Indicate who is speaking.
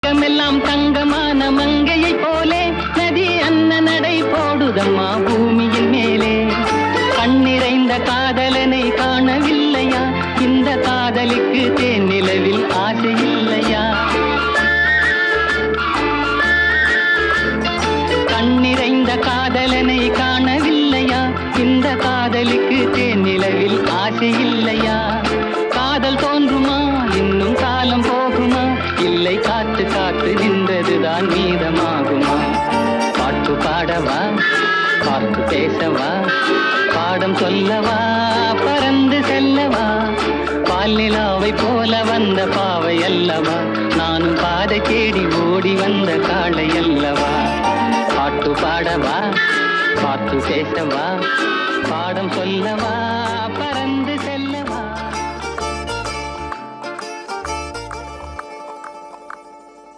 Speaker 1: உலகமெல்லாம் தங்கமான மங்கையை போலே நதி அன்ன நடை போடுதம்மா பூமியின் மேலே. கண்ணிறைந்த காதலனை காணவில்லையா? இந்த காதலுக்கு தேன் நிலவில் ஆசை இல்லையா? கண்ணிறைந்த காதலனை காணவில்லையா? இந்த காதலுக்கு தேன் நிலவில் ஆசை இல்லையா? காதல் தோன்றுமா? இன்னும் காலம் போகுமா? இல்லை, காத்து காத்து நின்றதுதான் மீதமாகுமா? பாட்டு பாடவா? பார்த்து பேசவா? பாடம் சொல்லவா? பறந்து செல்லவா? பால் நிலாவை போல வந்த பாவை அல்லவா? நானும் பாதை தேடி ஓடி வந்த காளை அல்லவா? பாட்டு பாடவா? பார்த்து பேசவா? பாடம் சொல்லவா? பறந்து செல்ல